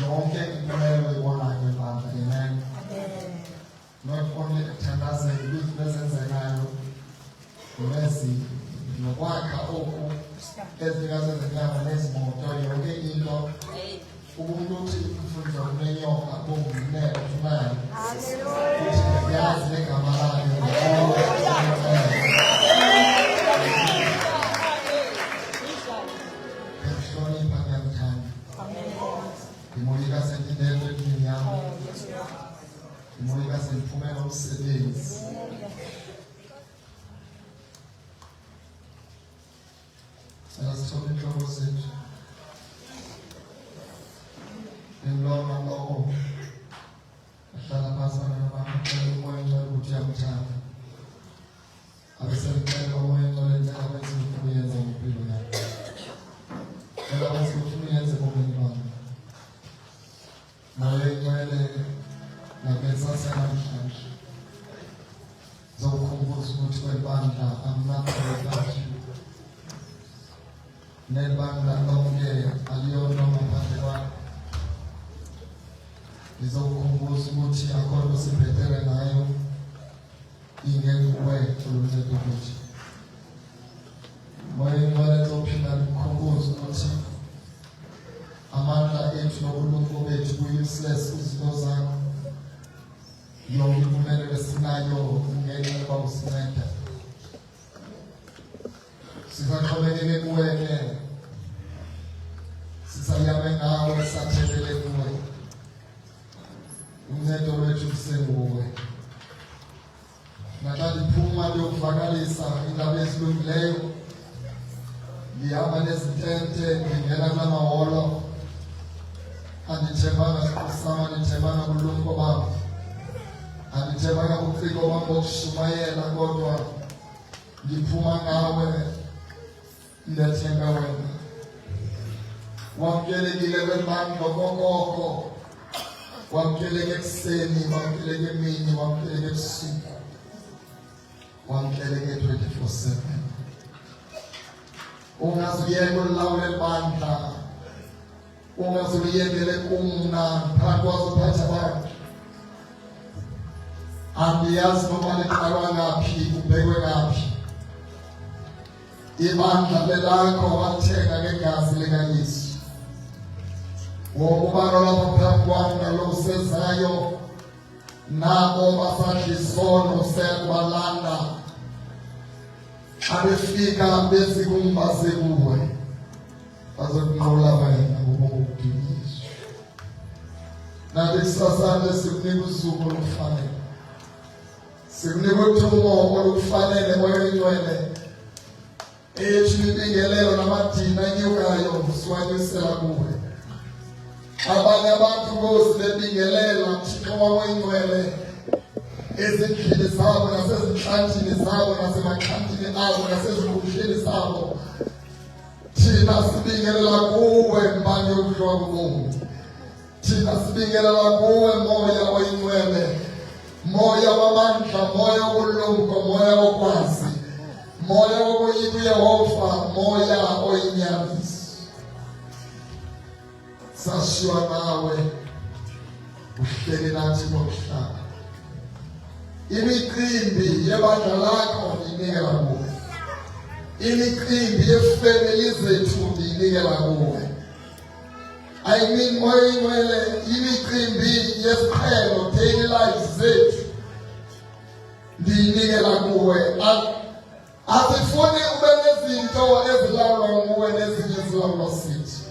yonke impumelelo ibonayo eBandla. Amen. Not only athandazele izinto ezenzekayo lezi nokwakha oku ezikazezenyama nezimoto yonke into umuntu uthi umfundi kunenyoka bongumnene ufunayo uthi yazi negama lakhe. Ngihlonipha ngiyamthanda. Ngimulika sentindelo endlini yami. Ngimulika sengiphumela umsebenzi. Asithobe inhloko zethu. Ngilona lokho. Ahlala phansi nabantu bacela umoya ngcwele ukuthi uyamthanda. Abesengicela umoya ngcwele njalo benze ukuthi uyenze ngempilo yakhe. Ngicela benze ukuthi uyenze ngobeni bami. Moya ngcwele nabenza namhlanje. Zokukhumbuza ukuthi kwebandla amnaqo nebandla lonke aliyona ngaphandle kwakho. Ngizokukhumbuza ukuthi akho sibhedlela ngayo ingekuwe uncedo lwethu. Moya ngcwele uzophinda ukukhumbuza ukuthi amandla ethu nobulungu bethu ku-useless izinto zakho. Yonke impumelelo esinayo ngeke bawusinceda. Sisaxhomekeke kuwe-ke. Sisayame ngawe sathembele kuwe. Uncedo lwethu lusenguwe. Naxa ndiphuma ndiyokuvakalisa indaba ezilungileyo, ndihamba nezitente, ndingena kula maholo, andithembanga sikhusama, andithembanga kulumko bam, andithembanga kuciko bam bokushumayela, kodwa ndiphuma ngawe ndiyathemba wena. Wamkelekile kwebandla okokoko, wamkeleke ekuseni, wamkeleke emini, wamkeleke ebusuku, wamkeleke 24/7. Ungazuyeka ulawule ibandla, ungazuliyekele kumna phakathi kwazophatha abantu. Andiyazi noma liqalwa ngaphi kubhekwe ngaphi. Ibandla lelakho wathenga ngegazi likaYesu. Wokubalo lapho phambi kwami nalo usezayo nabo basadla isono sekubalanda. Abefika bezikumbaze kuwe bazokunqola wena ngokudunyiswa. Nathi kusasane sikunika usuku olufanele. Sikunika uthumo olufanele moya ngcwele. Ethi ibingelelo namadina enyukayo siwanyusela kuwe. Abanye abantu Nkosi bebingelela Thixo wawengcwele ezindlini zabo nasezinhlanjini zabo nasemakhantini abo nasezikhumsheni zabo. Thina sibingelela kuwe mbani yokuhlwa kumuntu. Thina sibingelela kuwe moya oyingcwele, moya wamandla, moya wolumko, moya wokwazi, moya wokuyiku Yehova, moya oyinyaniso. Sashiywa nawe uhleli nathi komhlaba. Imicimbi yebandla lakho ndiyinikela kuwe. Imicimbi yefamily zethu ndiyinikela kuwe. I mean moya ngcwele, imicimbi yesiqhelo daily lives zethu ndiyinikela kuwe. Asifuni ube nezinto ezilawulwa nguwe nezinye ezilawulwa sithi.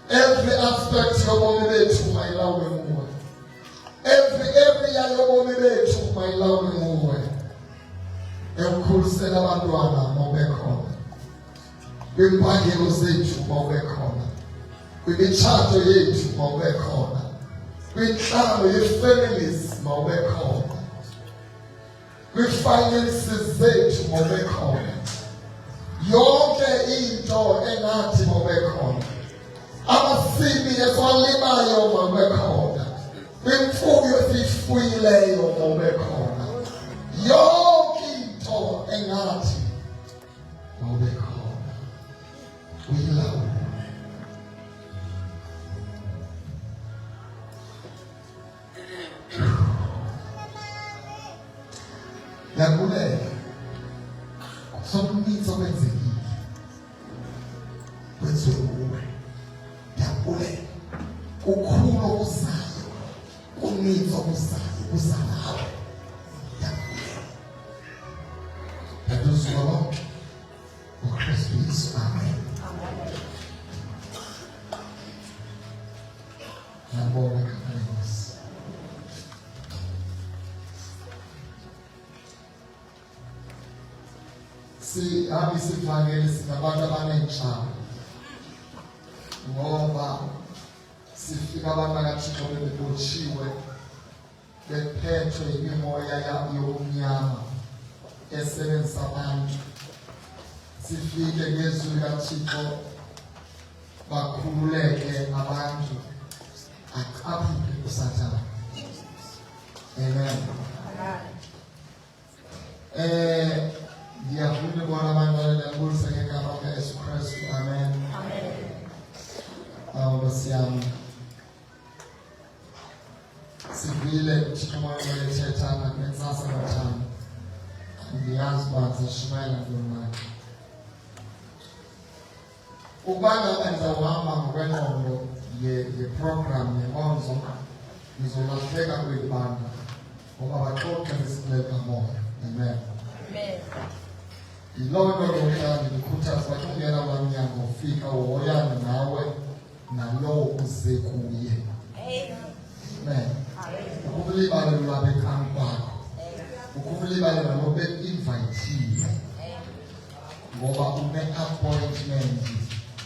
Every aspect yobomi bethu mayilawulwe nguwe. Every area yobomi bethu mayilawulwe nguwe. Ekukhuliseni abantwana mawube khona. Kwimpangelo zethu mawube khona. Kwimitshato yethu mawube khona. Kwintlalo ye-families mawube khona. Kwi-finances zethu mawube khona. Yonke into engathi mawube khona. Amasimi esiwalimayo mawube khona. Kwimfuyo esiyifuyileyo mawube khona. Yonke into engathi mawube khona. Uyilawule. Yakulela. Sokuninzi okwenzekile. Kwenziwe kuwe. Yakulela. Kukhulu okuzayo. Kuninzi okuzayo. Kuzalayo. Yakulela. Yaduzwa lonke. UKristu Yesu. Amen. Ngiyabonga Nkosi. Sihambe sivangeli sinabantu abanenhlamba. Ngoba sifika abantu bakaThixo bebotshiwe bephethwe imimoya yobumnyama esebenzisa abantu. Sifike ngezwi likaThixo bakhululeke abantu aqaphuke uSathane. Amen. Ngiyafuna ukubona abantu ababulisa ngegama likaYesu Kristu. Amen. Nkosi yami, sivile uThixo moya wethetha ngentsasa nothando. Ngiyazi uba ngizashumayela ngomnqalo. Ukubana ngizawuhamba ngokwengqondo ye-program yenkonzo, ngizolahleka kwelibanda ngoba baxoxe ngesilela moya. Amen. Yiloo nto lokuhlala ndikhuthaza ukuthi ungena kulaa mnyango ufika uhoyane nawe nalowo uze kuye. Amen. Ukumlibale lulapha ekhaya kwakho. Ukumlibale nalo be-invayithile ngoba une-appointment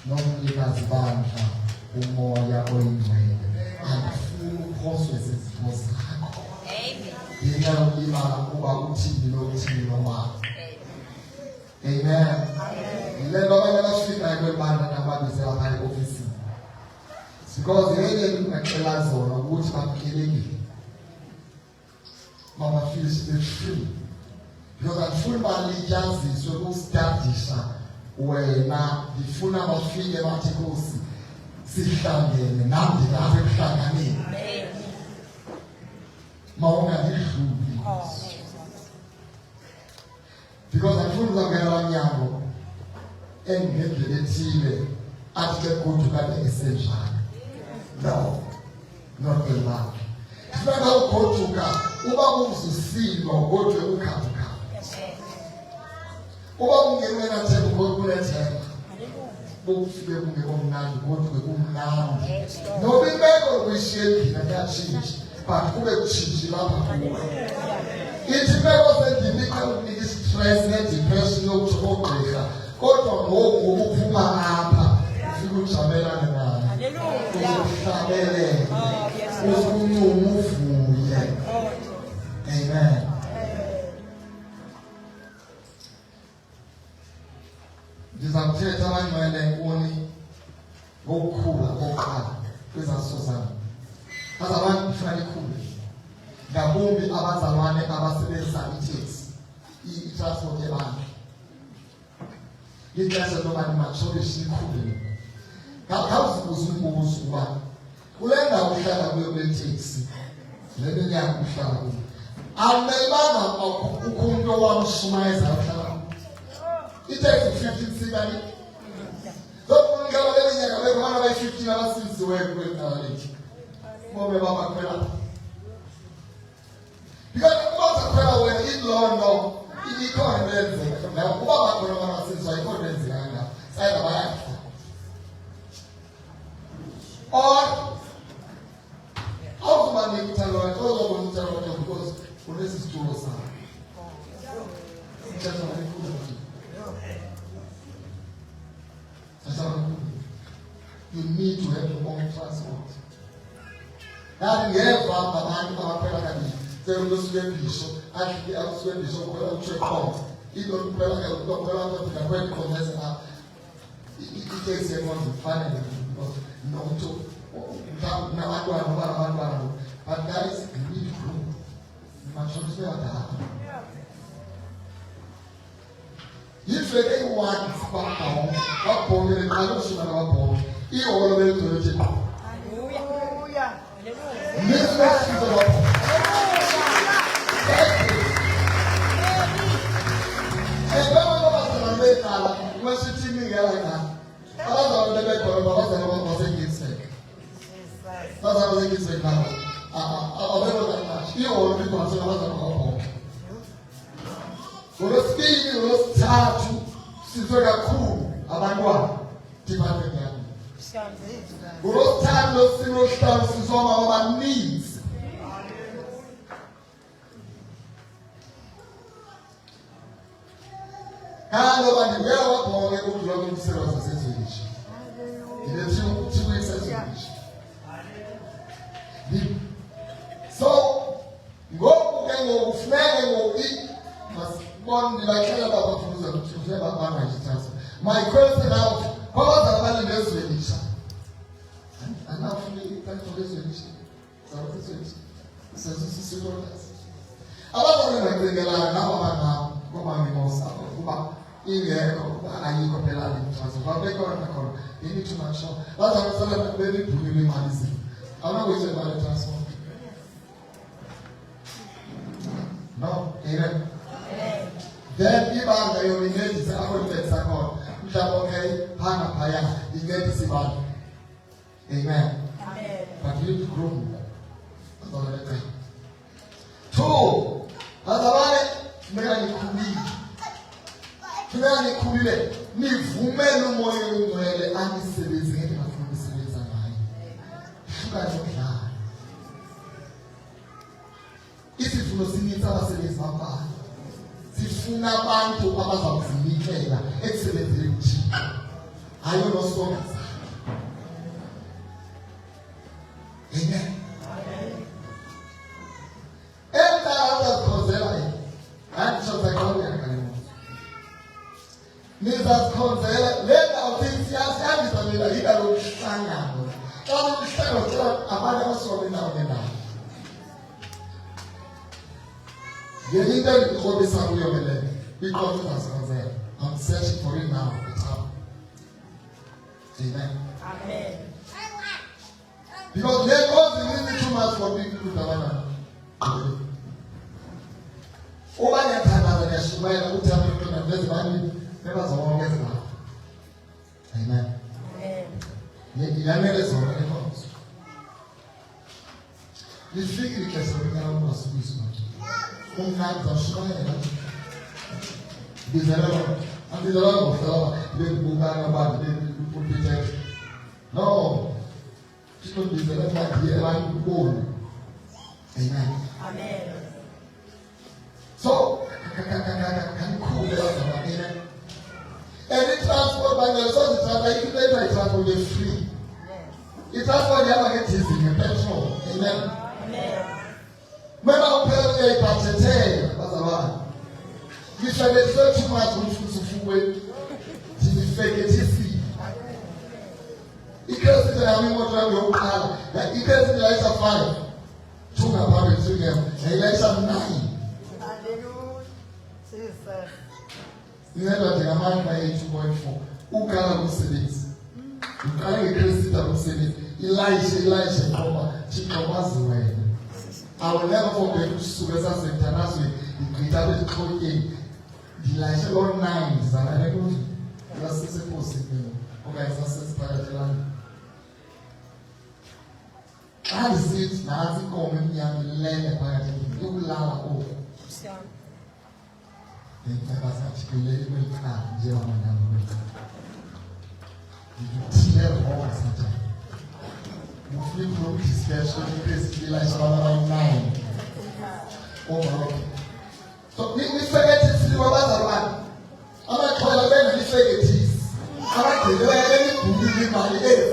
nomnikazi bandla umoya oyingcwele. Andifuni uphoswe zizipho zakho. Ngenxa yokulibala kuba uthini lokuthini lomama. Amen. Yile nto abantu abafikayo kwebandla nababizela phaya eofisini. Because yeke ngingacela zona ukuthi bamkelekile. Mama feels free. Because andifuni balityaziswe kustadisha wena. Ndifuna bafike bathi Nkosi sihlangene nam ndilapha ekuhlanganeni. Mawungadidluli. Because andifuni uzawungena laa mnyango engendlela ethile athi ke goduka esenjalo. No, not the man. Funa ugoduka uba umzusilo kodwa ukhabuka. Uba ungenela themba kunethemba. Bokufike kungekho mnandi kodwa kumnandi. Noba imeko kuyishiyekile kuyashintsha, but kube kutshintshe lapha kuwe. Ithi imeko sendibika ukunika i-stress ne-depression yokuthi ogqirha kodwa ngoku ukuphuma apha ufike ujamelane nayo. Uhlabelele. Usunyuma uvuye. Amen. Ndizamthetha abangcwele nkuni ngokukhula kokuqala kwizaziso zami. Abantu kufanele ikhule. Ngabumbi abazalwane abasebenzisa iteksi, i-transport yabantu. Ixesha loba nimatshorishe ikhule. Khawuzibuze umbuzo uba kule ndawo uhlala kuyo kweteksi, le minyaka uhlala kuyo, awumeyibanga ukho umntu owamshumayeza uhlala kuyo. Iteksi 15 sikali. Zokunikela le minyaka bekhona abayi-15 abasinziweyo kule ndawo lethu. Bobe babakhwela. Because uba zakhwela wena iloo nto ikhona into yenzeka. Uba bakhona abasinziwayo ikhona into yenzekanga. Sayida bayafa. Or awuzubanika uthando ozobona uthando wakhe because unesi situlo sakho. Sithatha ngalikhulu. You need to have your own transport. That ngeva abantu abaphela kabili. Selusuke ebhisho, athi asuke ebhisho kuphela uTrekhoma. Into kuphela ke ukuphela ukuthi ngakwethu khonese na iteksi yenkonzo kufanele because nomuntu nabantwana abantwana. But guys, you need to grow. Mashonise badala. Yifeke iwani sibabhawo, babhongele qala usuka nababhongo. Iholo belidolothe. Hallelujah. Hallelujah. now. However that much. You all people are saying, I wasn't going to Urosipili, urosithathu, sizwe kakhulu abantwana department yami. Urosithathu, urosihlanu sizwe omama abaninzi. Hello, and we are going to go to the service of English. In a few weeks of English. So, go and go eat. My question now, how about the resolution? And now for me, thank for resolution. No, amen. Then if I am going to get this appointment, okay, Hana Paya, you get this about. Amen. But you need to grow. Two, Azabane, Mary Kumi. Mary Kumi, ni vumeno moyo mwele, ani sebezi, ngeti mafundi sebezi amai. Shuka jokla. Isi funosinita wa sebezi mapa. Sifuna abantu abazakuzinikela ekusebenzeni uThixo. Hayo nosonga. Amen. Nizazkhonzela lena awuthi siyasiyabisa mina yika lo mhlangano. Xa umhlangano abantu abasobe nawo nawo. Yeyinto engikhobisa kuyo mina. Because nizazkhonzela. I'm searching for it now. It's up. Amen. Amen. Because there was really too much for people to have. Obanya thandaza niyashumayela ukuthi abantu bezibani bebazonke ezibani. Amen. Amen. Yanele zona enkonzo. Lifikile kese unyala ungasubisi manje. Umnandi zashumayela. Bizarro. Andizala ngofela bekubukana abantu bekupulpite. No. People bizarro manje abantu kubona. Amen. Amen. So, can cool amen. Any transport by the source is like transport is free. The transport you ever get is in petrol. Amen. When I pay a pachete, that's a lot. You said it's not too much to fool to be fake it is. Because it's a new motor your car. Like you can see the lights are 5. 2 apartment 3 them. The lights are 9. Never the amount by 2.4. Who can sebenzi? Ukala ngeKristu akusebenzi. Elisha ngoba Thixo wena. I will never forget ukusuka sasentanazwe igqita bekhonye. Elisha lo 9 zana ukuthi yasesephosi okanye sasesiphakathelana. Andisithi nathi inkomo emnyama lele phakathi yokulala oku. Particularly when you can't do you flip from discussion, basically like around 9. Overall. So we forget to see what other one. I'm not trying to make it is. I'm not going to give my head.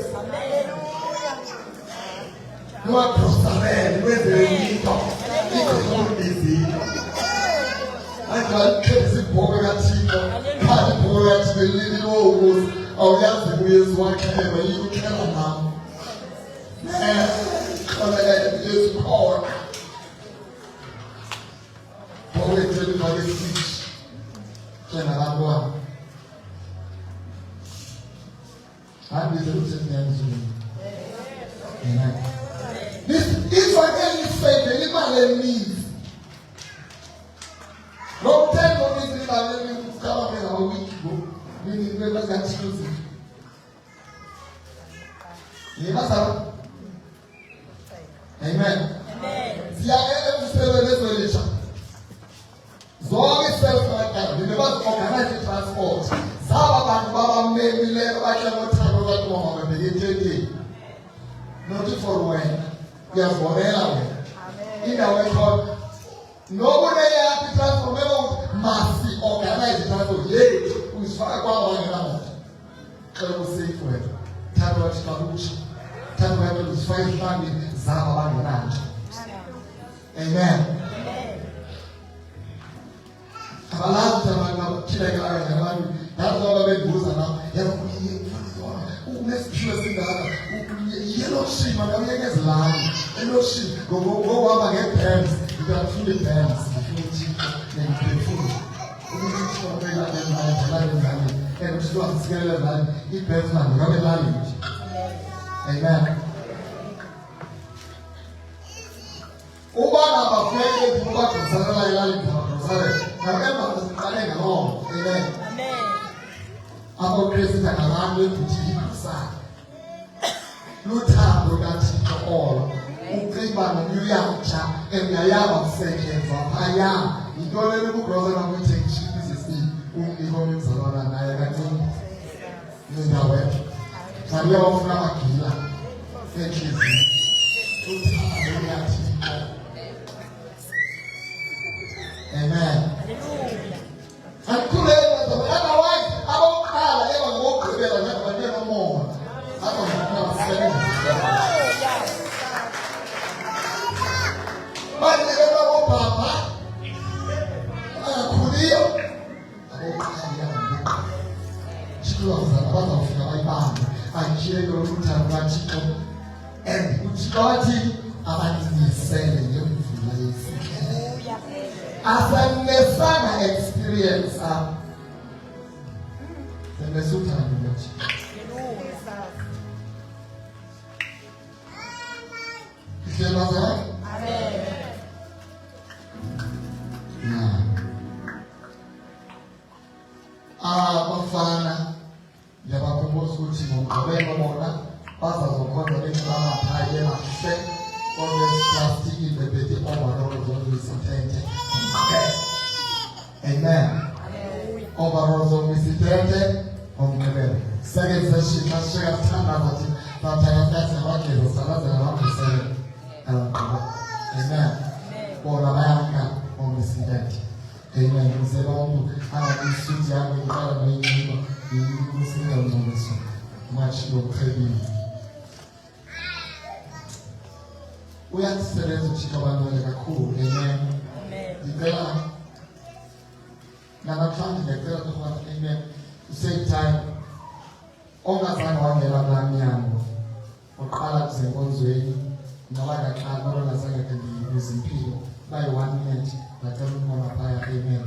You are prosperous, where the talk. Easy. I can't get the poor at Chico, Paddy poor at the living old, or else the wheels one came when you cannot now. Come ahead, it's power. Poet tell you how to teach. Can I have one? I'm the little man. Amen. If I can say the little needs. No time for me to come in a week ago. We need to make that exclusive. You must have. Amen. Siya emsebenzini eselisha. Zonke self-organized, organize transport. Saba abantu babamemileyo bahle ngothando kaThixo babheke ethethe. Not for when. Uyazibonela wena. Indawo ekhona. Nobune yaphi transformation must organize transport yethu usifaka kwabanye abantu. Xa usafe wena. Thando wathi kabutsha. Thando wathi usifaka ihlambini zaba abangenanto. Amen. Abalazi abantu bakhilekelayo nabantu lapho babebuza nabo unesiphiwe singaka yellow sheep makayekezilani yellow sheep ngokuhamba nge-bands ngiyafunda i-bands ngifunda ukuthi i-bands manje ngabelali nje. Amen. Uba ngabafeke kubagqisana elali ngabagqisana nabemba siqale ngalo. Amen. Abo Kristu ngabantu ekuthilisana. Luthando kaThixo olo. Ucimba nokuyatsha emyayaba kusetyenzwa phaya. Into le lokugroza nakuyithengishini izisi umnikoni umzalwana naye kancane. Nendawo yakhe. Maria wafuna magila. Enhliziyo. Luthando kaThixo. Amen. Otherwise, abaqala ebangokugqibela nabantu nomoya. Manje baba akhuliyo aboqala ngikuza abazofika bayibamba ajike lokuthanda kaThixo and uthi abanisele ngemvula yesikele. Asanesana experience semesuthanda ukuthi Amen. Abafana yabakhumbuza ukuthi ngomgqibelo bona bazazokhonza bengamaphaya emahle plastic bebethe overall zokwisithethe. Amen. Overall zokwisithethe ngomgqibelo. Second session masishaka sithandaza ukuthi bathakathakathe abagelo salazela abambisele. Amen. Bona bayaka ngomsithethe. Amen. Ngizela umuntu angabisuthi yami ngicala noyinyiba ukusinga ngomso. Much yokukhebini. Uyasebenza uthixo abancane kakhulu. Amen. Ngicela namhlanje ngicela ukuthi amen. Same time ongazange wangena kula mnyango uqala kuzenkonzweni noba kaxana noba ngazange ngizimpilo bayi 1 minute ngacela ukubona phaya. Amen.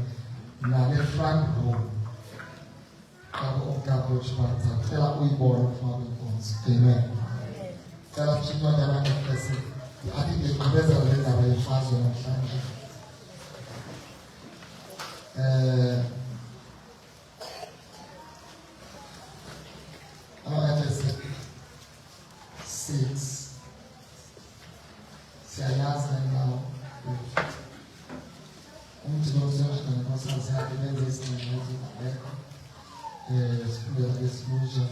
Nale front row kapho chipata cela uyibona kuma kwinkonzo. Amen. Cela uthixo ndabanga kufesi athi ngibeza le ndaba yefazwe namhlanje. Siyayazi nawo umthini wosebenzisa namasazi akhe benze izinto ezingabekho sifundela ngesibuzo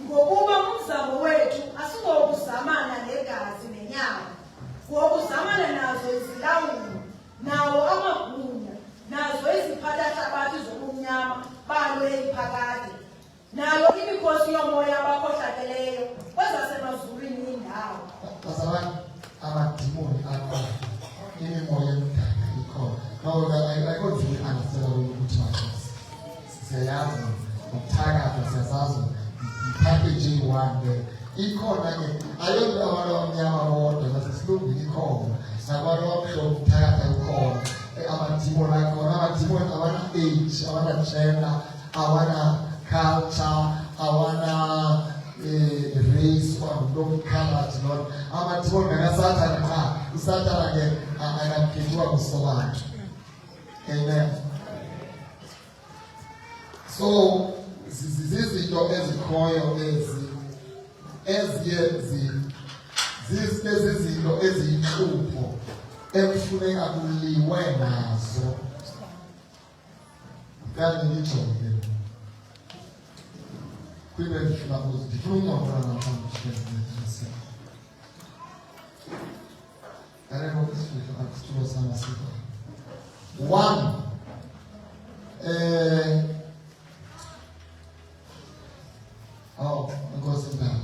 ngokuba umzamo wethu asingokuzamana negazi nenyama, ngokuzamana nazo izilawuli, nawo amagunya, nazo iziphathahlabathi zobumnyama balo eliphakade, nayo imikhosi yomoya abakhohlakeleyo kwezasemazulwini indawo. Bazalwane, amadimoni akhona, imimoya emdaka ikhona. No, I don't really understand ukuthi makhosi. Siyayazi ngokuthakatha, siyazazi i-packaging one there. Ikhona ke, ayonto abantu abamnyama bodwa, nasesilungwini ikhona. Nabantu abamhlophe ukuthakatha ikhona. Amadimoni akhona, amadimoni awana-age, awana-gender, awana-culture, awana-race, awana-colored, not. Amadimoni ngakasathana qha, usathana ke akakhethiwa kusobantu. Amen. So, zizinto ezikhoyo zizinto eziyinhlupho ekufuneka kuliwe nazo. Kanti ngijonge kwibe ndifuna kuzo ndifuna ungabona namhlanje ngalelo isifo akusithulo sama sipha. One, Ngosimdala.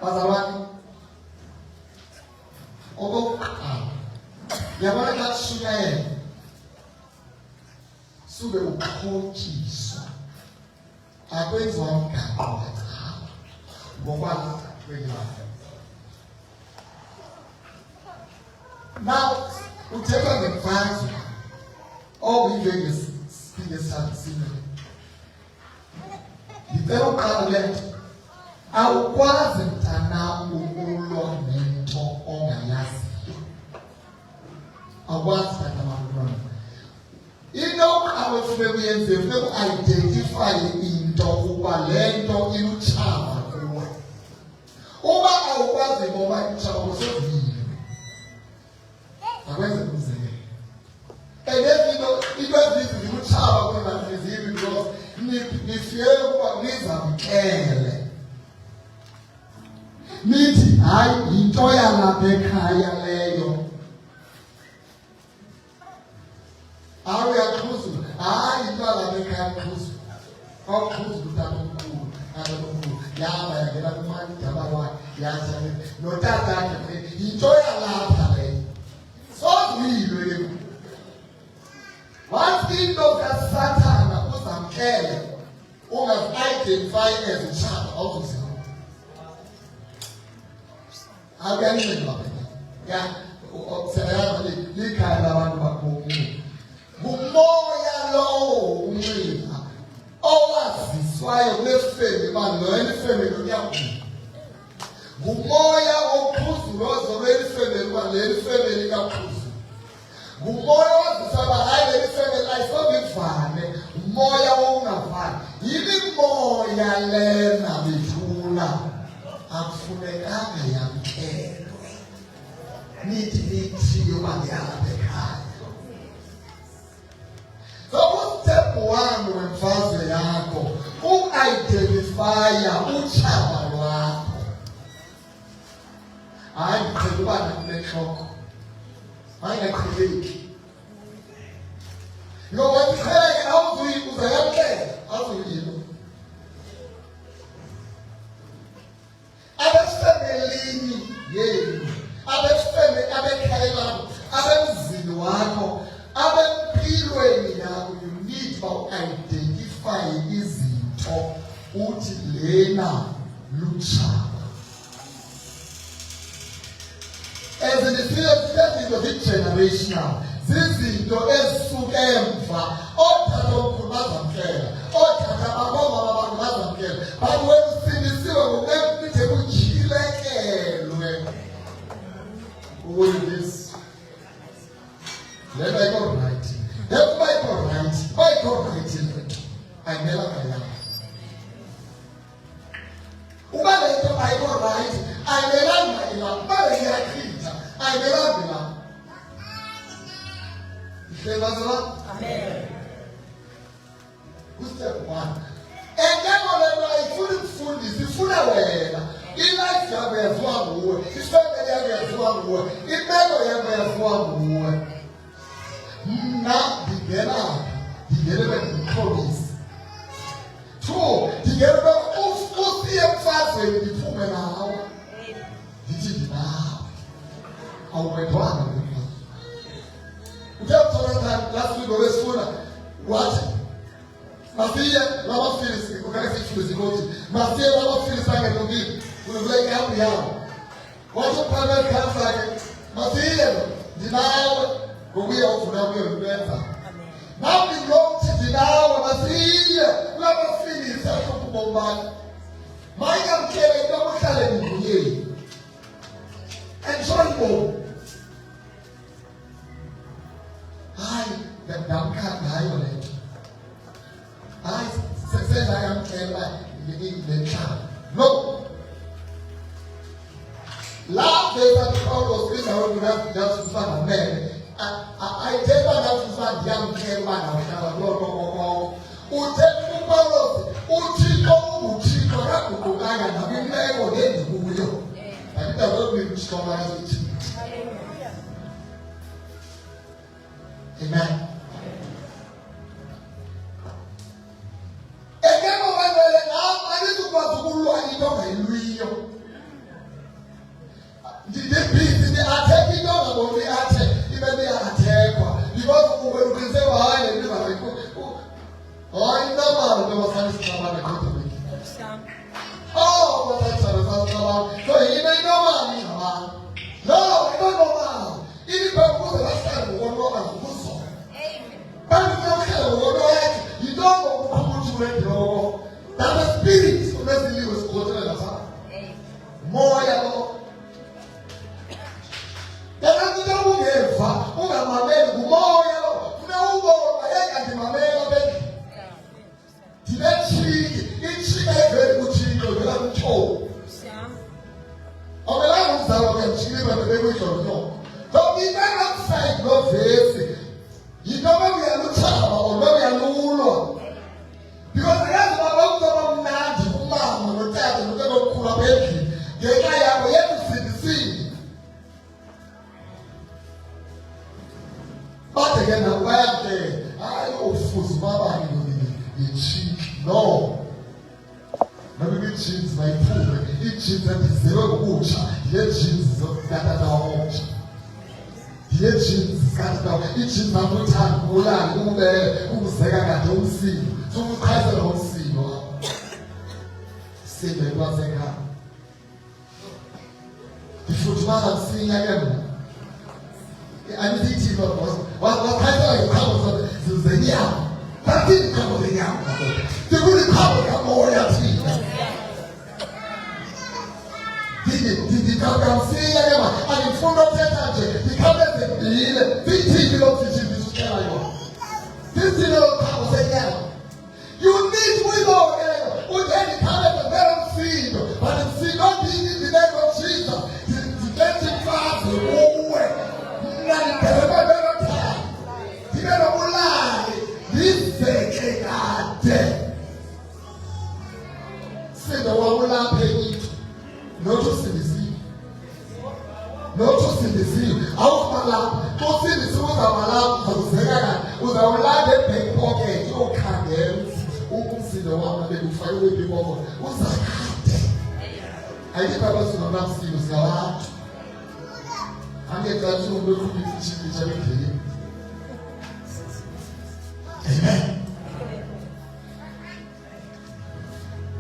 Bazalwane, okokuqala, yabona xa kushunyayela, sube ukhotyiswa, akwenziwa mgaqo wacala, ngokwazi kwelapha. Now, uthethwa ngemfazwe, okuyivele ngesithambisile. Ngicela uqala le nto, awukwazi mntanam ukulwa nento ongayaziyo. Awukwazi mntanam ukulwa nento. Into yokuqala ekufuneka uyenze, funeka u-identifye into ukuba le nto ilutshaba kuwe. Uba awukwazi ngoba ilutshaba kusozile, akwenze umzekelo. Into ezithi zilutshaba kunantliziyweni because nifiyele ukuba nizamkele. Nithi hayi yinto yalapha ekhaya leyo. Hayi uyaqhuzula, hayi yinto yalapha ekhaya qhuzula. Awuqhuzula utatomkhulu, utatomkhulu. Yahamba yangena kumani dabawakhe, yathi notatakhe, yinto yalapha leyo. Sozuyilwe ke. Once into kaSathana uzamkele, ungazi-identify as a child, awuzuziyo. Akuyanile bapha. Ya, seyayazi likhaya labantu bakhona. Ngumoya lowo unxiba owaziswayo kule bani lo elifemeli uyakhula. Ngumoya woqhuzulozo lwelifemeli uba lelifemeli kakhulu. Ngumoya wazisaba hayi lelifemeli ayisongivane, umoya wongavani. Yimimoya lena bethula akufunekanga yamkelwe. Nithi uba ndiyalapha ekhaya. So step one wemfazwe yakho, uku-identifya utshaba lwakho. Hayi ndicela uba nakunentloko. Hayi ngaqheleki. Ngoba ndicheleke uzayamkela, awuzuyilo. Abefemelini yenu, abekhaya lakho, abemzini wakho, abempilweni yakho, you need uba-identify izinto uthi lena lutshaba. Ezizinto zi-generational, zizinto ezisuka emva. Ootataomkhulu bazamkela, ootata babomama abantu bazamkela, but wesindisiwe ngokude kutyhilekelwe. This. Let I go right. Let I go right. I go right in it. I never am. Uba le nto I go right, ayibelanga ilapha. Uba ngiyakhetha, ayibelanga ilapha. Ihleba zona? Amen. Step 1. Engekho lento ayifuni ukufundisa, ifuna wena. Ilife yakho yaziwa nguwe, ifamily yakho yaziwa nguwe, imeko yakho yaziwa nguwe. Mna ndingena ngikholisa. 2, ndingena usiye emfazweni ndiphume nawe. Ndithi ndinawe. Awukwedwanga lo. Uthe last week obesifuna wathi masiye laba Philistines ukake sichuze ukuthi masiye laba Philistines angelungile kule camp yabo. Wathi uPhawule kansa ke masiye ndinawe ngokuya ufuna ukwenza. Amen. Nawe ngokuthi ndinawe masiye laba Philistines akubombani. Maya mkele ngokuhlale ngiyini. And so on. Hayi ndamkhanda hayo lento. Hayi senza yamkela ngenhlamba. No. La veza Paulo sindawo ngiyasifana mele. Ayithetha ngathi yamkela nahlala lo. Uthetha uPaulo uThixo uThixo akuguganga nabimeko ngendikuyo. Akudaba kwishoma yathi. Amen. Ekemo wendele na anizukwazi ukulwa into ngayilwiyo. Ndidebhizi ndiatheka into ngaboni athe ibe athekwa because ukwenze hayi ndingayikho. Hayi normal nobafana isixabana kodwa. Oh, what I said was normal. So you know normal is normal. No, it's not normal. Even people who are saying one normal is also. Amen. But you don't know how to make your that the spirit of the believer is called in the heart. More yellow. Then I don't know who are my men, more yellow. No more, I can't my man. It's a very good thing to have told. On the land of the children of the baby of no. But we never say no face. You know we are not child or we are no. Because the rest of the man, mom, or dad, and the little cool baby, they have yet to see. But again, I'm glad I was Baba in cheek. No. Maybe jeans my pool. Each jeans that is zero watch. Here jeans that are down. Here jeans cut down. Each jeans are not time. Ola, who say I don't see. So we can't don't see. No. Say the one thing. The footman I'm seeing again. I need to know what kind of come from the year. That didn't come with the young. The good power more than Did come see and in front of the he comes and the 15 to tell you. This is not power say yeah. You need wisdom with any kind of very seed, but the seed not being in the name of Jesus. The getting fast away. Not the time. The better lie. This thing are dead. Say the one will not pay it. Not just in the sea. Not just in the sea. Out of my lap. Don't see the sea with our lap. With our lap, they pay pocket. You can't get. Who see the one that they will find away people? What's that? I think I was not that serious. I'm going to look at you. Amen.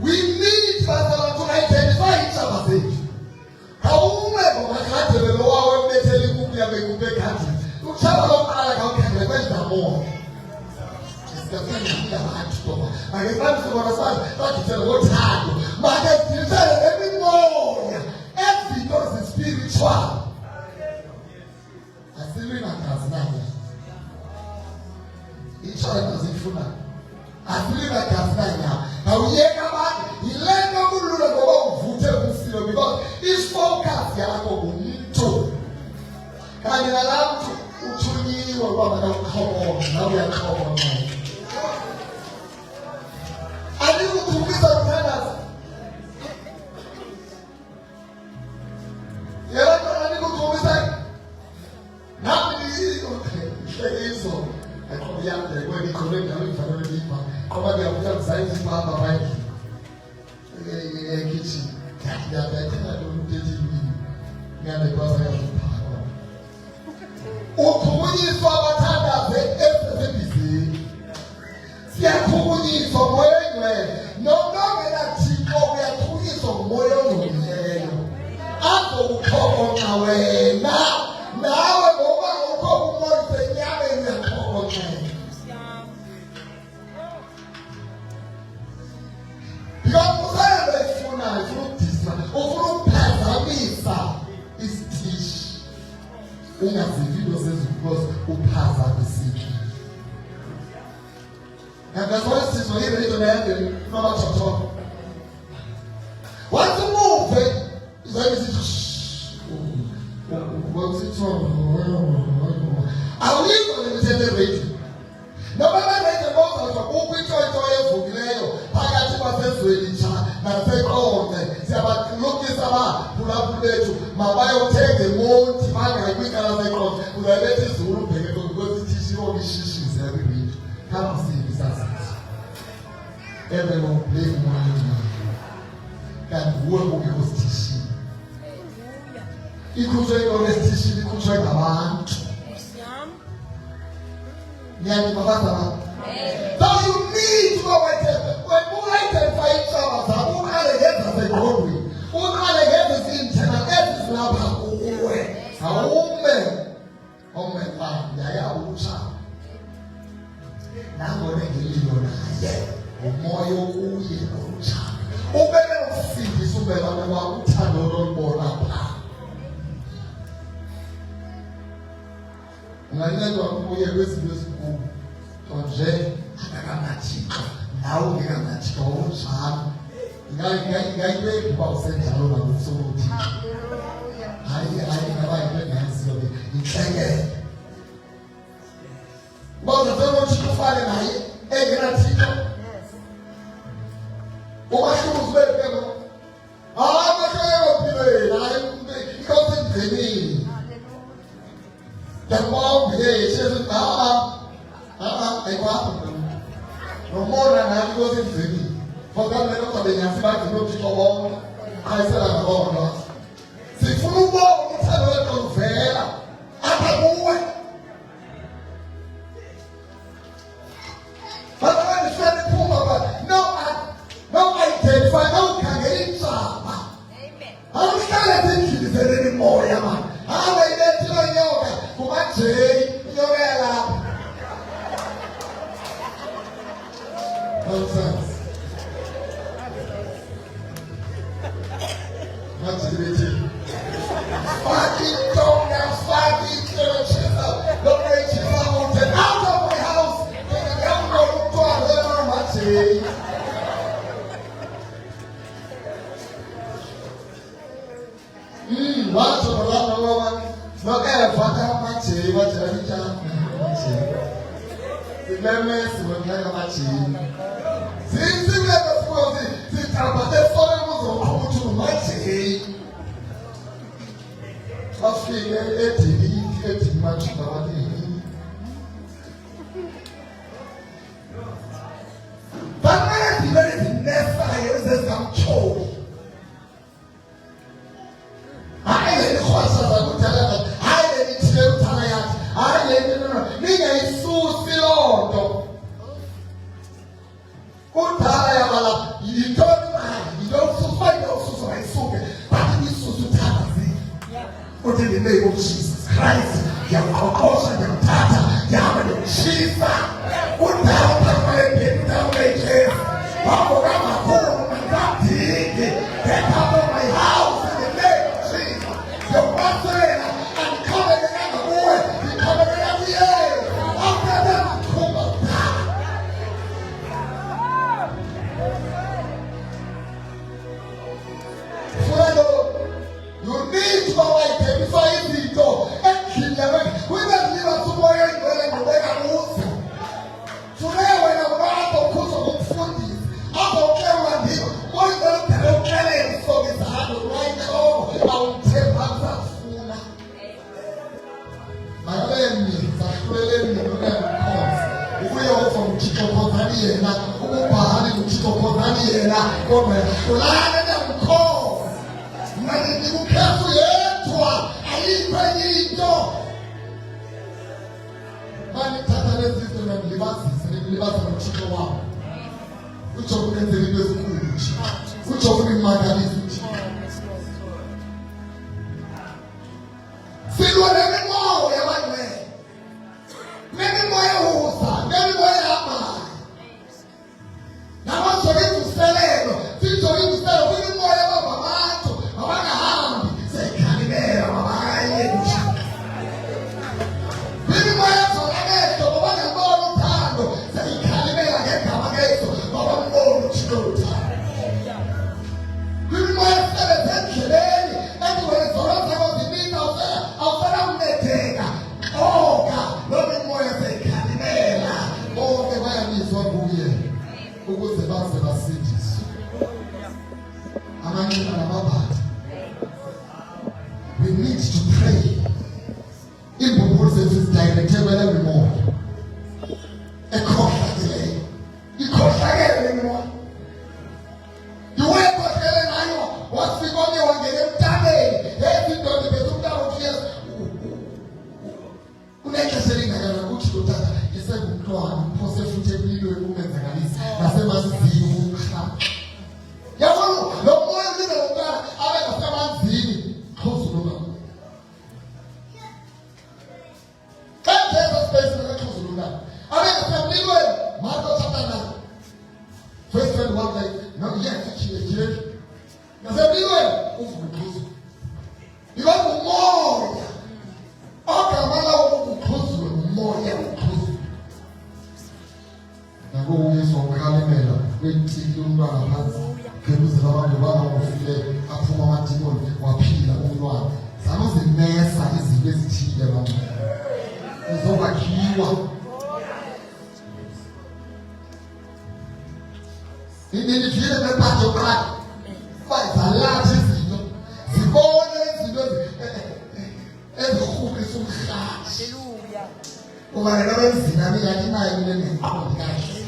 We need to identify each other's age. How many can't the lower when they tell you who they are going to country? You travel up how can the best more? It's the thing that I have to talk. I can find some other side, but to tell what time. But you tell every morning, every because it's spiritual. I still in a class now. Each other doesn't feel that. I believe I can stand now. Now we hear about he let no good look about vote because his focus yako mtu. Can you allow to uchumi or what I don't come on? Now we are come on. Ngiyabona ukuthi baba bayidla. Kitchen. Ngiyabethela lo muntu ethi ngane basa yaphaka. Ukhunyiswa abathandaze esebenzini. Siyakhunyiswa moyengwe. Nokungena Thixo uyakhunyiswa moyo ongcwele. Apho ukhona wena. Nawe ngoba ukhona umoya senyame uyakhona. Ungazivido sezikhosi uphazamisiki. Ngakho sizwe iredio nende noma thotho. Wathi move izayisithi awuyiko le radio. Noma manje bonke ukwithoto evukileyo phakathi kwasezweni cha naseqonde siyabalukisa abaphulaphula bethu mabayothenga emonti bangayikwikala seqonde uzabethi izulu ubheke ngokuthi ishishise yabibithi kama sibi sasathi everyone play one kanti uwe ungekho sithishini ikhutshwe kwesithishini ikhutshwe ngabantu yani mabasa. So you need to when you identify each other, you can't get the glory. You can't get the internal. That is not how you work. A woman, yaya ucha. Now we're going to do moyo uye ucha. Ubele ufiki subela wa utano rombora pa. Unaleta kuye kwesiku konje akamathiko nawo ngamathiko unjalo ngayibe kuba usenjalo nakusokuthi hayi ngabayike ngenziyo inhleke baza ukuthi kufane naye engenathiko ubahluzi bebeko abakhaya baphile naye ikhosi ngcemini Demon here says, I want no more than I was in Zini. For that, I don't have any back to look for I said, I'm going to see full walk, it's a little fair. I'm a boy. But I understand the Puma, no, identify, no, can get it. I'm not going to think it anymore, man. How I let you know. Say, Yorella. Nonsense. What's the meeting? Fucking tongue and fucking churches. Look at you out of my house. I'm going to a much. What's the woman? Look at Father Machi, what's the return? The members will never match him. Since the members will see, the Tabata was on to Machi. What's the 18 much about him? But I have never used some choke. I didn't tell her. In the name of Jesus Christ, you have compulsion, you have tata, you have a chief. What the hell have I been down there? Papa, I'm a home, I'm not digging. Get out of my house in the name of Jesus. You're watching and coming in the boy, you're coming in every year. After that, come on. You need to identify the door and kill them. We don't live wena kodwa yahlulana namkhosi manje ndikukhetha yedwa ayikho enye into manje thatha lezi zinto nandilibazisa nothixo wabo utsho kunenzela into ezinkulu nje utsho kunimangalisa nje silwa nemimoya yabangcwele nemimoya yohusa nemimoya yamanye nabazolenza uselelo sizolenza uselelo kwimimoya yabantu abangahambi seyikhalibela mabanye kwimimoya yazolaketho babangabona uthando seyikhalibela ngegama kethu babambona uthixo uthando kwimimoya yasebenza endleleni endiwele zona zakho ziningi awufuna kumnetheka oka loo mimoya seyikhalibela bonke bayabizwa kuye ukuze baze basindiswe amanina nababhali. We need to pray. Imbumbulu zethu zidirectwe kwele mimoya ekhohlakeleyo ikhohlakele le mimoya iwekhohlele nayo wafika omnye wangena emntabeni ezindoda bethu umntana uthiyes unexesha elingakana kuthi lotata esengumntwana umphose futhi empilweni umenzakalisa nasemanzini umhlaba yabona lo moya ulinde lomntana abe ngasemanzini xhuzuluka kanjeza space nakaxhuzuluka abe ngasemlilweni Marko chapter 9 verse 21 like no yes chile ngasemlilweni uvukuzuka because umoya ogamala ukuxhuzula umoya uxhuzula nako uyesu wakalimela kwentiki umntwana phansi kebuzela abantu bangofile aphuma amadimoni waphila umntwana zamazimesa izinto ezithile abantu uzokwakhiwa indivile nephathe uqala bazalathi izinto zibone izinto ezikhulisa umhlathi kuba yena benzina yathi nayo kule ngeqondo kahle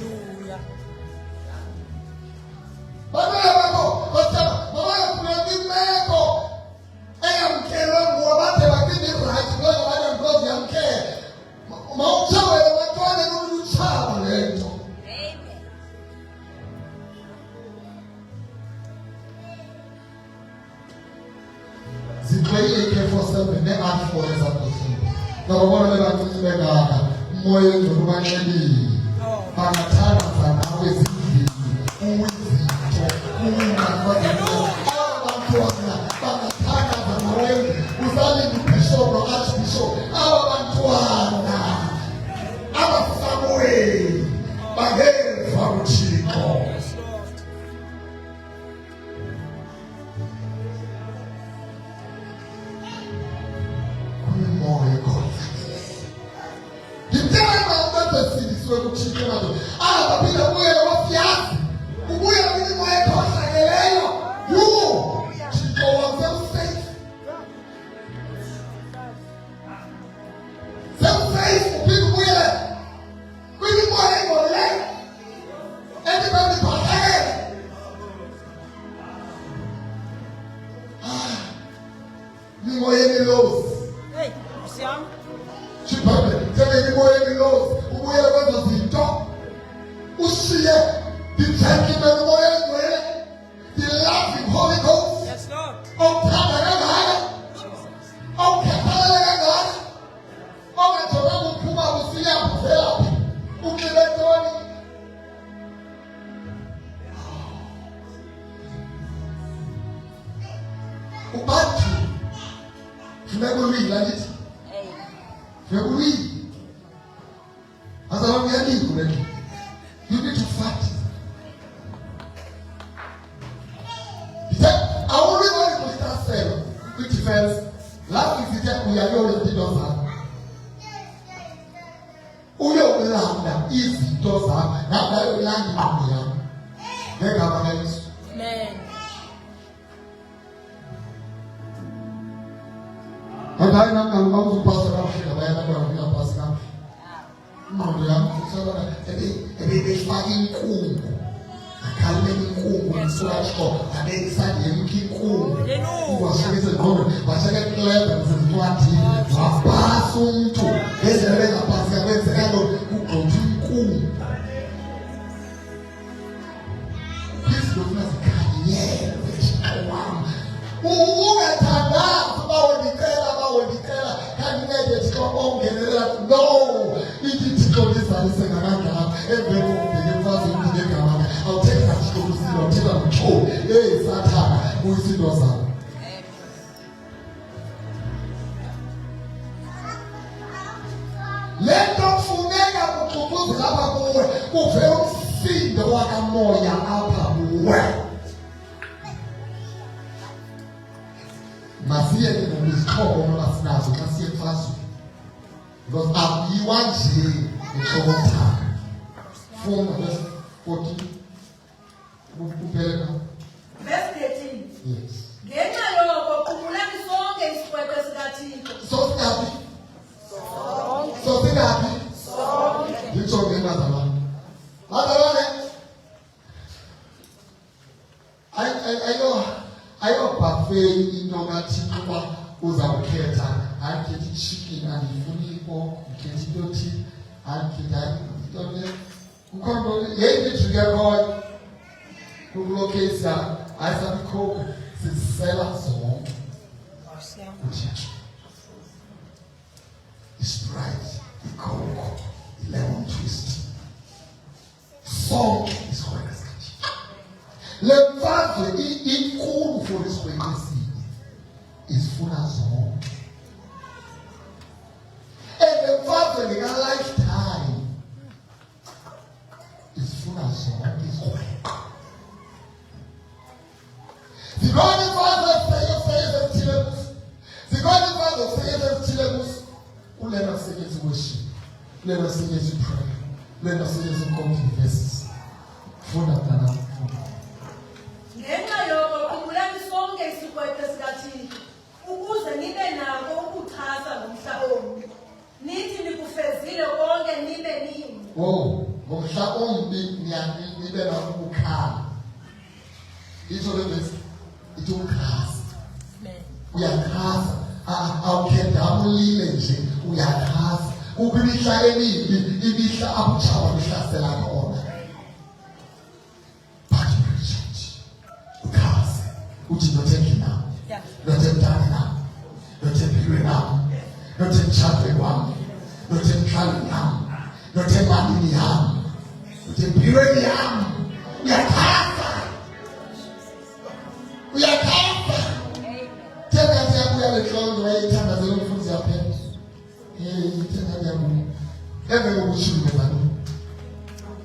babona babo bathaba babona imeko eyamkela ngoba bathe baphinde right ngoba abantu ngoba yamkela mawuchawe batwana noluchawa lento zicwele for 7 ne-art for example ngababona bebancibekaka umoya enzokubanxelile bangathandaza nawe ezindlini uwizinto abantwana bangathandaza nawe uzalini bishop no-archbishop aba bantwana abasamueli bangeva uthixo uthixo manje abaphila kuye wasiyazi ubuye kwimimoya ekhohlakeleyo thixo wasemsafe uphinde ubuyele kwimimoya engcolileyo endibeni ikhohlakele mimoya emilozi Chibabele, tell imimoya emilozi ubuyele kwezo zinto ushiye the gentleman moya engcwele the loving Holy Ghost Yes, Lord. othanda kangaka okhathalele kangaka ongajoba kuphuma kusiya kuvelaphi ukunxibe ntoni ubantu funeka ulwila lithi funeka ulwila azalwa kuyalivu le you need to fight. He said, I only want to start selling with defense. Last week he said, we are already done that. Uyo ulanda easy does that. Now that you land in the they come against. Amen. And I know I'm going to pass around here. I am going to pass around. No, I'm so ebi fighting cool. Akalme ni kungu umsulasho ane isandla inkulu uwashekise ngqondo washeke clever ngezincwadi wabhasa umuntu ezele bengaphansi kwenzeka lo ugqothi inkulu Christopher Kanye wam ungathandazi bawondicela kanti ngeke Thixo ongenelela no ithi Thixo lizalise ngamandla emveni kokubheka emfazweni ngegama awuthetha Thixo kusilo uthetha ngotho sathana kuyisindo zakho lento kufuneka kuxuxuze lapha kuwe kuve umsindo wakamoya apha kuwe masiyeke ngokuzixhobo noba sinazo xa siye emfazweni because akuyiwa nje ngexhobothanga funda verse 14 kuphela verse 13 yes ngenxa yoko qubulani sonke isikweko sikaThixo singaphi ngitsho ngengazalwane bazalwane ayobhafeyi into kaThixo uba uzawukhetha andikhethi ichicken andiyifuni ipoko ndikhetha into thile andikhetha into le ukhona yeyinto ngekhoyo kulo case ayisabikhoyo sizisela zonke uThixo iSprite iCoke iLemon Twist sonke isikweko sikaThixo le mfazwe inkulu for isikweko eside isifuna zonke le mfazwe lika-lifetime isifuna zonke isikweko zikhona imfazwe ezithile kuzo zikhona imfazwe ezithile kuzo kulena kusetyenziswa i-worship kulena kusetyenziswa i-prayer kulena kusetyenziswa i-comedy verses funda mntana funda ngenxa yoko qubulani sonke isikweko sikaThixo ukuze nibe nako ukuchasa ngomhla ombi nithi nikufezile konke nibe nini ngomhla ombi nibe nako ukukhala itsho le vesi ithi ukukhasa uyakhasa awukhendabulile nje uyakhasa kukho imihla emibi imihla abutshawa bihlasela khona but urechange ukhase uthi not endlini nam not emntani nam not empilweni nam not emtshatweni wam not emhlalweni yam not emalini yam not empilweni yam uyakhasa tena yabuya leklondo wayithandazela umfundisi yaphela tena yabuya emveni kokushilo wenza ntoni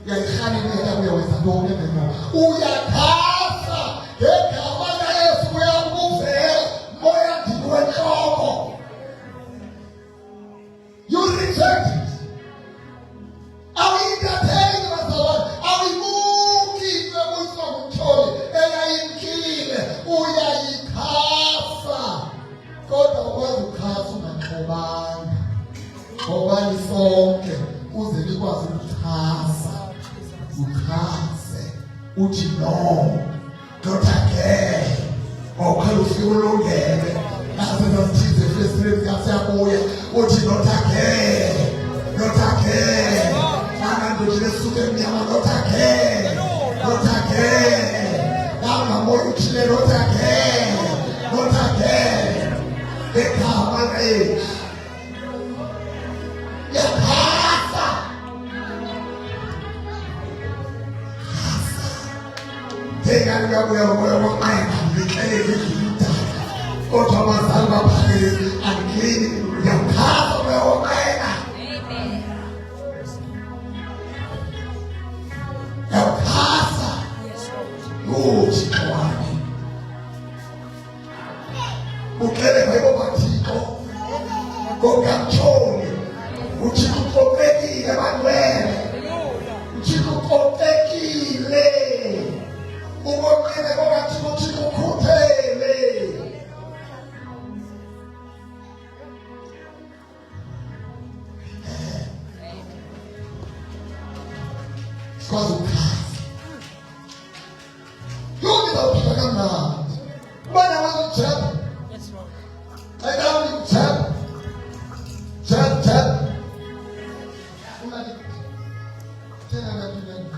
uyayirhanelela uyawenza ntoni emveni uyakhasa ngegama laYesu uyakuvela moya ndini wentloko you reject it awuyintatheli bazalwane awuyibuki ebuyiswa ngumtyholi eyayimkile uyayikhasa kodwa ukwazi ukhasa ungaxhobanga xhobani sonke uze nikwazi ukukhasa ukhase uthi no not again okhela ufike ulungele nasezazithize eflestireni zikasiyabuya uthi not again nangandothi lesuke emnyama not again nangamoya uthile not again egama laYesu yakhasa thengani uyabuya umoya wokuqenga ngixelele idlutaka kodwa abazali baphakeli andiklini uyakhasa umoya wokuqenga yakhasa Thixo wami ukhele ngabo bathixo kokatshoni uthixo uqoqekile bantwele uthixo uqoqekile uqoqile kokathixo uthixo ukhuthele sikwazi ukukhasa kamnandi. Ubani wazi ukujab? Yes, Lord. Ayikawo ukujab. Jab. Ungathi tena ngathi nani?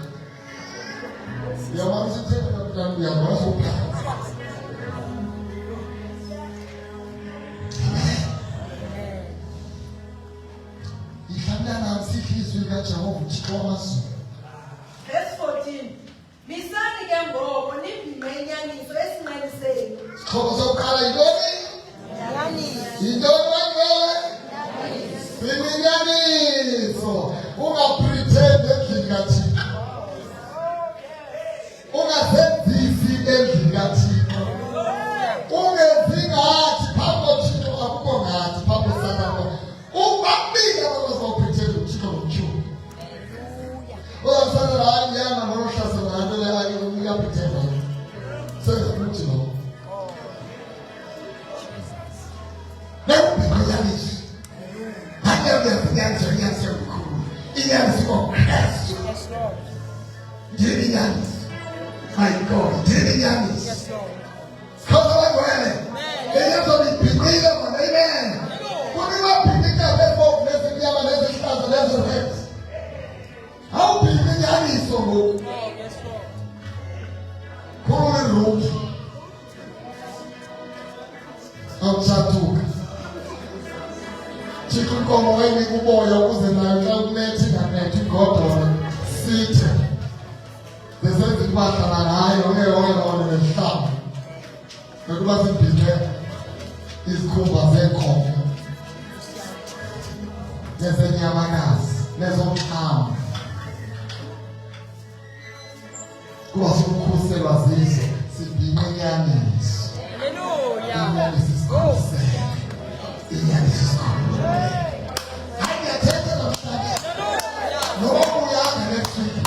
Yawamsi tena ngathi uyakwazi ukuphila. Verse 14. Misani ke ngoko nibhime inyaniso esinqeniseni. My God, Yes, Lord. How big is so Oh, yes, Lord. Awuthatuka. Thixo inkomo wenika uboya ukuze nayo xa kunethi inganethi igodolo sithe. Besenza impahla ngayo ngeyona nesihlamba. Bekuba sibhidle izikhumba zeenkomo. Nezenyamakazi, nezomthamo. Kuba sokukhuselwa zizo, sibhinqe inyaniso. Hallelujah. Inyaniso isikhusele. Inyaniso isikhusele. Ayathetha namhlanje. Noma uyanga next week.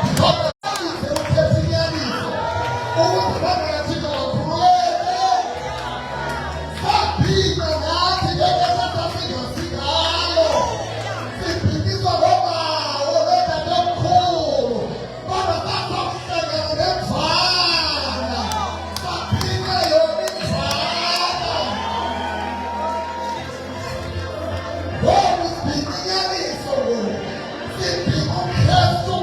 Because uthethe inyaniso. Ukuthi